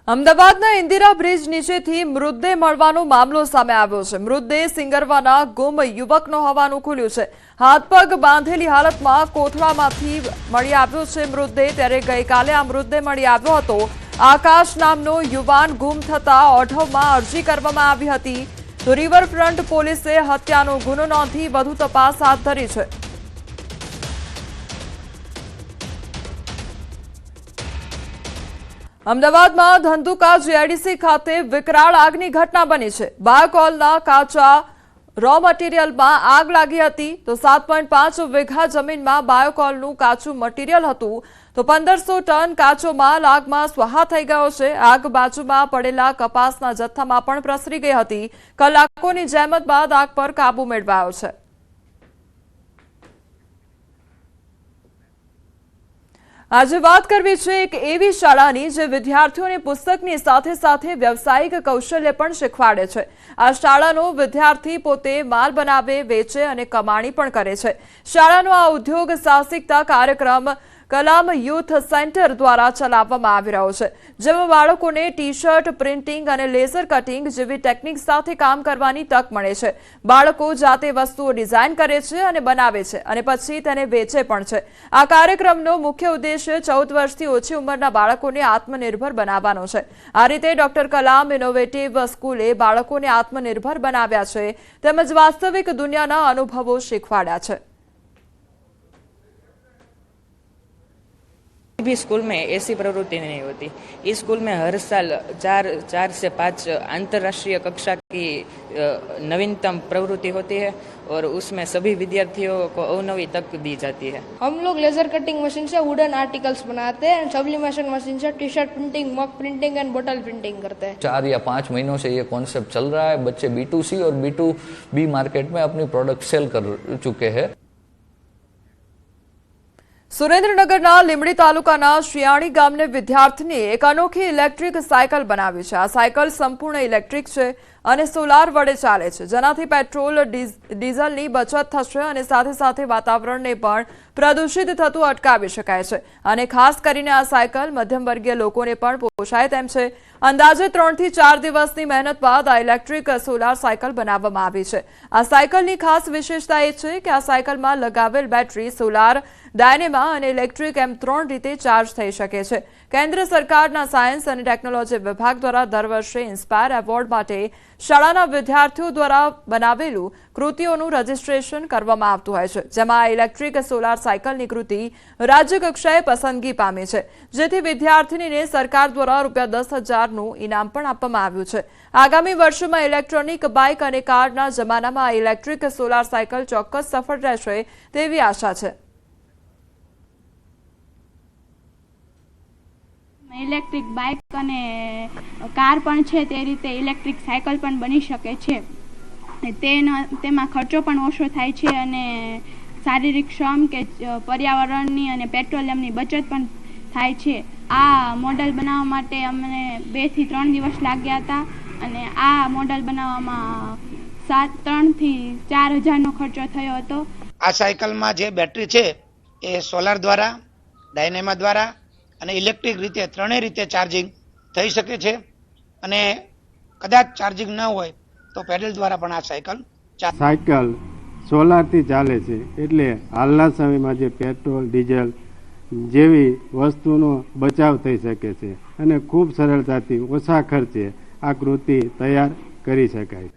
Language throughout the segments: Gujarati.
અમદાવાદના ઇન્દિરા બ્રિજ નીચેથી મૃતદેહ મળવાનો મામલો સામે આવ્યો છે। મૃતદેહ સિંગરવાના ગુમ યુવકનો હોવાનું ખુલ્યું છે। હાથ પગ બાંધેલી હાલતમાં કોથળામાંથી મળી આવ્યો છે મૃતદેહ। ત્યારે ગઈકાલે આ મૃતદેહ મળી આવ્યો હતો। આકાશ નામનો યુવાન ગુમ થતા ઓઢવમાં અરજી કરવામાં આવી હતી। તો રિવરફ્રન્ટ પોલીસે હત્યાનો ગુનો નોંધી વધુ તપાસ હાથ ધરી છે। અમદાવાદમાં ધંધુકા જીઆઈડીસી ખાતે વિકરાળ આગની ઘટના બની છે। બાયોકોલના કાચા રો મટીરિયલમાં આગ લાગી હતી। તો 7.5 વીઘા જમીનમાં બાયોકોલનું કાચું મટીરિયલ હતું। તો 1500 ટન કાચો માલ આગમાં સ્વાહા થઈ ગયો છે। આગ બાજુમાં પડેલા કપાસના જથ્થામાં પણ પ્રસરી ગઈ હતી। કલાકોની જહેમત બાદ આગ પર કાબુ મેળવાયો છે। આજે વાત કરવી છે એક એવી શાળાની જે વિદ્યાર્થીઓને પુસ્તકની સાથે સાથે વ્યવસાયિક કૌશલ્ય પણ શીખવાડે છે। આ શાળાનો વિદ્યાર્થી પોતે માલ બનાવે, વેચે અને કમાણી પણ કરે છે। શાળાનો આ ઉદ્યોગ સાહસિકતા કાર્યક્રમ કલામ યુથ સેન્ટર દ્વારા ચલાવવામાં આવી રહ્યો છે, જેમાં બાળકોને ટી-શર્ટ પ્રિન્ટિંગ અને લેસર કટિંગ જેવી ટેકનિક સાથે કામ કરવાની તક મળે છે। બાળકો જાતે વસ્તુઓ ડિઝાઇન કરે છે અને બનાવે છે અને પછી તેને વેચે પણ છે। આ કાર્યક્રમનો મુખ્ય ઉદ્દેશ્ય 14 વર્ષથી ઓછી ઉંમરના બાળકોને આત્મનિર્ભર બનાવવાનો છે। આ રીતે ડોક્ટર કલામ ઇનોવેટિવ સ્કૂલે બાળકોને આત્મનિર્ભર બનાવ્યા છે તેમજ વાસ્તવિક દુનિયાના અનુભવો શીખવાડ્યા છે। भी स्कूल में ऐसी प्रवृत्ति नहीं होती। इस स्कूल में हर साल 4 से 5 अंतर्राष्ट्रीय कक्षा की नवीनतम प्रवृत्ति होती है और उसमें सभी विद्यार्थियों को अवनवी तक दी जाती है। हम लोग लेजर कटिंग मशीन से वुडन आर्टिकल्स बनाते हैं, सब्लिमेशन मशीन से T shirt printing, mug printing and बोतल प्रिंटिंग करते हैं। 4 या 5 महीनों से ये कॉन्सेप्ट चल रहा है। बच्चे B2C और B2B मार्केट में अपनी प्रोडक्ट सेल कर चुके हैं। સુરેન્દ્રનગરના લીંબડી તાલુકાના શિયાળી ગામને વિદ્યાર્થીની એક અનોખી ઇલેક્ટ્રિક સાયકલ બનાવી છે। આ સાયકલ સંપૂર્ણ ઇલેક્ટ્રિક છે અને સોલાર વડે ચાલે છે, જેનાથી પેટ્રોલ ડીઝલની બચત થશે અને સાથે સાથે વાતાવરણને પણ પ્રદૂષિત થતું અટકાવી શકાય છે। અને ખાસ કરીને આ સાયકલ મધ્યમ વર્ગીય લોકોને પણ પોષાય તેમ છે। અંદાજે 3 થી 4 દિવસની મહેનત બાદ આ ઇલેક્ટ્રિક સોલાર સાયકલ બનાવવામાં આવી છે। આ સાયકલની ખાસ વિશેષતા એ છે કે આ સાયકલમાં લગાવેલ બેટરી સોલાર ડાયનેમા અને ઇલેક્ટ્રિક એમ 3 રીતે ચાર્જ થઈ શકે છે। કેન્દ્ર સરકારના સાયન્સ અને ટેકનોલોજી વિભાગ દ્વારા દર વર્ષે ઇન્સ્પાયર એવોર્ડ માટે શાળાના વિદ્યાર્થીઓ દ્વારા બનાવેલું કૃતિઓનું રજીસ્ટ્રેશન કરવામાં આવતું હોય છે, જેમાં આ ઇલેક્ટ્રિક સોલાર સાયકલની કૃતિ રાજ્ય કક્ષાએ પસંદગી પામી છે, જેથી વિદ્યાર્થીનીને સરકાર દ્વારા ₹10,000નું ઇનામ પણ આપવામાં આવ્યું છે। આગામી વર્ષોમાં ઇલેક્ટ્રોનિક બાઇક અને કારના જમાનામાં આ ઇલેક્ટ્રિક સોલાર સાયકલ ચોક્કસ સફળ રહેશે તેવી આશા છે। ઇલેક્ટ્રિક બાઇક અને કાર પણ છે તે રીતે ઇલેક્ટ્રિક સાયકલ પણ બની શકે છે। તેમાં ખર્ચો પણ ઓછો થાય છે અને શારીરિક શ્રમ કે પર્યાવરણની અને પેટ્રોલિયમની બચત પણ થાય છે। આ મોડલ બનાવવા માટે અમને 2 થી 3 દિવસ લાગ્યા હતા અને આ મોડલ બનાવવામાં 3 થી 4 હજારનો ખર્ચો થયો હતો। આ સાયકલમાં જે બેટરી છે એ સોલાર દ્વારા, ડાયનેમા દ્વારા અને ઇલેક્ટ્રિક રીતે ત્રણેય રીતે ચાર્જિંગ થઈ શકે છે અને કદાચ ચાર્જિંગ ન હોય તો પેડલ દ્વારા પણ આ સાયકલ સોલારથી ચાલે છે, એટલે હાલના સમયમાં જે પેટ્રોલ ડીઝલ જેવી વસ્તુનો બચાવ થઈ શકે છે અને ખૂબ સરળતાથી ઓછા ખર્ચે આ કૃતિ તૈયાર કરી શકાય।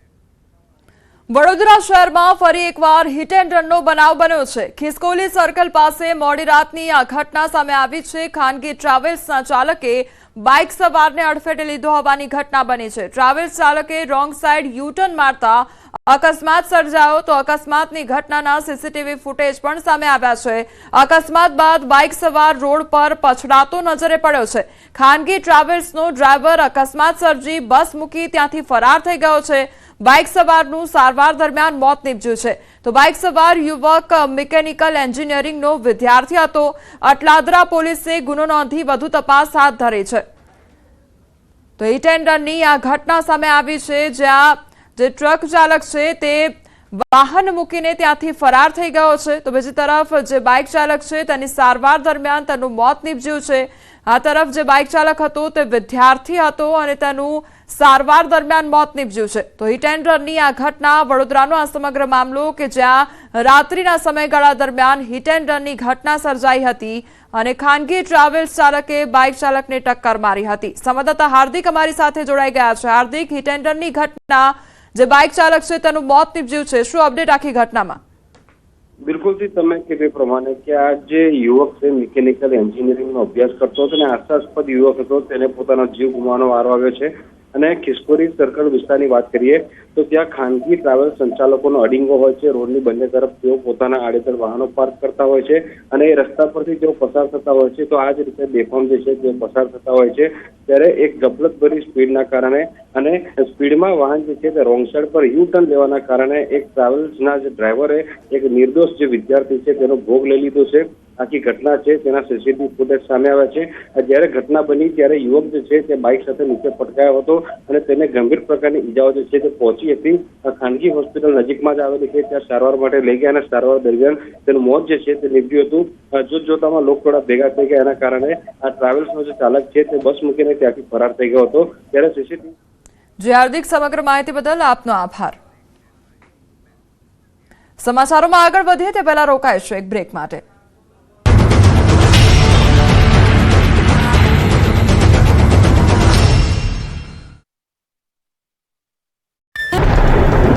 વડોદરા શહેરમાં ફરી એકવાર હિટ એન્ડ રનનો બનાવ બન્યો છે। ખિસકોલી સર્કલ પાસે મોડી રાતની આ ઘટના સામે આવી છે। ખાનગી ટ્રાવેલ્સના ચાલકે બાઇક સવારને અડફેટે લીધો હોવાની ઘટના બની છે। ટ્રાવેલ્સ ચાલકે રોંગ સાઇડ યુ-ટર્ન મારતા અકસ્માત સર્જાયો। તો અકસ્માતની ઘટનાના સીસીટીવી ફૂટેજ પણ સામે આવ્યા છે। અકસ્માત બાદ બાઇક સવાર રોડ પર પછડાતો નજરે પડ્યો છે। ખાનગી ટ્રાવેલ્સનો ડ્રાઈવર અકસ્માત સર્જી બસ મૂકી ત્યાંથી ફરાર થઈ ગયો છે। બાઇક સવારનું સારવાર દરમિયાન મોત નીપજ્યું છે। તો બાઇક સવાર યુવક મિકેનિકલ એન્જિનિયરિંગનો વિદ્યાર્થી હતો। અટલાદરા પોલીસે ગુનો નોંધી વધુ તપાસ હાથ ધરી છે। તો હિટ એન્ડ રનની આ ઘટના સામે આવી છે, જ્યાં જે ટ્રક ચાલક છે તે વાહન મૂકીને ત્યાંથી ફરાર થઈ ગયો છે। તો બીજી તરફ જે બાઇક ચાલક છે તેની સારવાર દરમિયાન તેનું મોત નીપજ્યું છે। આ તરફ જે બાઇક ચાલક હતો તે વિદ્યાર્થી હતો અને તેનું સારવાર દરમિયાન મોત નીપજ્યું છે. તો હિટ એન્ડ રનની આ ઘટના વડોદરાનો આ સમગ્ર મામલો કે જ્યાં રાત્રિના સમયગાળા દરમિયાન હિટ એન્ડ રનની ઘટના સર્જાઈ હતી અને ખાનગી ટ્રાવેલ્સ ચાલકે બાઇક ચાલકને ટક્કર મારી હતી. સંવાદદાતા હાર્દિક અમારી સાથે જોડાઈ ગયા છે. હાર્દિક, હિટ એન્ડ રનની ઘટના જે બાઇક ચાલક છે તેનું મોત નીપજ્યું છે, શું અપડેટ આખી ઘટનામાં? બિલકુલથી તમે કીધું પ્રમાણે કે આ જે યુવક છે મિકેનિકલ એન્જિનિયરિંગનો અભ્યાસ કરતો હતો અને આશાસ્પદ યુવક હતો, તેને પોતાનો જીવ ગુમાવવાનો વારો આવ્યો છે. અને ખિસકોલી સર્કલ વિસ્તારની વાત કરીએ તો ત્યાં ખાનગી ટ્રાવેલ સંચાલકોનો અડિંગો હોય છે. રોડની બંને તરફ તેઓ પોતાના આડેધડ વાહનો પાર્ક કરતા હોય છે અને એ રસ્તા પરથી તેઓ પસાર થતા હોય છે. તો આ જ રીતે બેફામ જે છે તેઓ પસાર થતા હોય છે. ત્યારે એક ગફલતભરી સ્પીડના કારણે અને સ્પીડમાં વાહન જે છે તે રોંગ સાઈડ પર યુ ટર્ન લેવાના કારણે એક ટ્રાવેલ્સના જે ડ્રાઈવરે એક નિર્દોષ જે વિદ્યાર્થી છે તેનો ભોગ લઈ લીધો છે. આખી ઘટના છે તેના સીસીટીવી ફૂટેજ સામે આવ્યા છે. જ્યારે ઘટના બની ત્યારે યુવક જે છે તે બાઇક સાથે નીચે પટકાયો હતો અને તેને ગંભીર પ્રકારની ઈજાઓ જે છે તે પહોંચી હતી. ખાનગી હોસ્પિટલ નજીકમાં જ આવેલી છે, ત્યાં સારવાર માટે લઈ ગયા અને સારવાર દરમિયાન તેનું મોત જે છે તે નીપજ્યું હતું. જોતામાં લોકટોળા ભેગા થઈ ગયા, એના કારણે આ ટ્રાવેલ્સનો જે ચાલક છે તે બસ મૂકીને ત્યાંથી ફરાર થઈ ગયો હતો. ત્યારે સીસીટીવી જી હાર્દિક, સમગ્ર માહિતી બદલ આપનો આભાર. સમાચારોમાં આગળ વધીએ તે પહેલા રોકાઈશું એક બ્રેક માટે.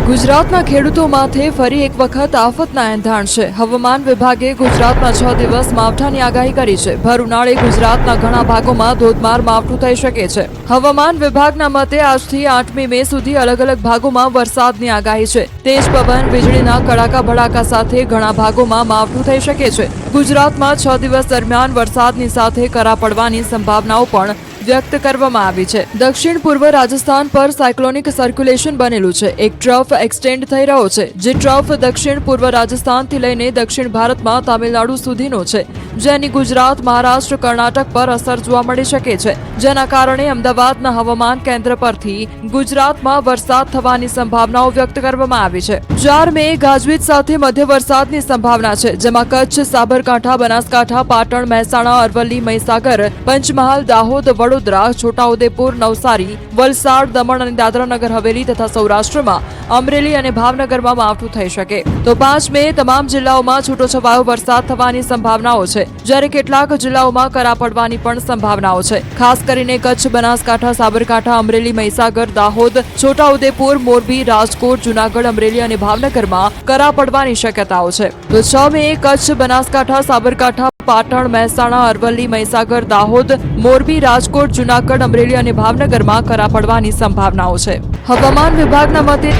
ગુજરાતના ખેડૂતો માથે ફરી એક વખત આફતના એંધાણ છે. હવામાન વિભાગે ગુજરાતમાં 6 દિવસ માવઠાની આગાહી કરી છે. ભર ઉનાળે ગુજરાતના ઘણા ભાગોમાં ધોધમાર માવઠું થઈ શકે છે. હવામાન વિભાગના મતે આજથી 8મી મે સુધી અલગ અલગ ભાગોમાં વરસાદની આગાહી છે. તેજ પવન, વીજળીના કડાકા ભડાકા સાથે ઘણા ભાગોમાં માવઠું થઈ શકે છે. ગુજરાતમાં 6 દિવસ દરમિયાન વરસાદની સાથે કરા પડવાની સંભાવનાઓ પણ વ્યક્ત કરવામાં આવી છે. દક્ષિણ પૂર્વ રાજસ્થાન પર સાયક્લોનિક સર્ક્યુલેશન બનેલું છે. એક ટ્રફ એક્સટેન્ડ થઈ રહ્યો છે, જે ટ્રફ દક્ષિણ પૂર્વ રાજસ્થાનથી લઈને દક્ષિણ ભારતમાં તામિલનાડુ સુધીનો છે, જેની ગુજરાત, મહારાષ્ટ્ર, કર્ણાટક પર અસર જોવા મળી શકે છે. જેના કારણે અમદાવાદના હવામાન કેન્દ્ર પરથી ગુજરાતમાં વરસાદ થવાની સંભાવનાઓ વ્યક્ત કરવામાં આવી છે. 4 મે ગાજવીજ સાથે મધ્ય વરસાદની સંભાવના છે, જેમાં કચ્છ, સાબરકાંઠા, બનાસકાંઠા, પાટણ, મહેસાણા, અરવલ્લી, મહીસાગર, પંચમહાલ, દાહોદ, વડોદરા, છોટાઉદેપુર, નવસારી, વલસાડ, દમણ અને દાદરાનગર હવેલી તથા સૌરાષ્ટ્રમાં અમરેલી અને ભાવનગરમાં માવઠું થઈ શકે. તો 5 મે તમામ જિલ્લાઓમાં છૂટોછવાયો વરસાદ થવાની સંભાવનાઓ છે, જ્યારે કેટલાક જિલ્લાઓમાં કરા પડવાની પણ સંભાવનાઓ છે. ખાસ કરીને કચ્છ, બનાસકાંઠા, સાબરકાંઠા, અમરેલી, મહીસાગર, દાહોદ, છોટાઉદેપુર, મોરબી, રાજકોટ, જૂનાગઢ, અમરેલી અને ભાવનગરમાં કરા પડવાની શક્યતાઓ છે. તો 6 મે કચ્છ, બનાસકાંઠા, સાબરકાંઠા, પાટણ, મહેસાણા, અરવલ્લી, મહીસાગર, દાહોદ, મોરબી, રાજકોટ, જૂનાગઢ, અમરેલી અને ભાવનગરમાં કરા પડવાની સંભાવનાઓ છે. હવામાન વિભાગના મતે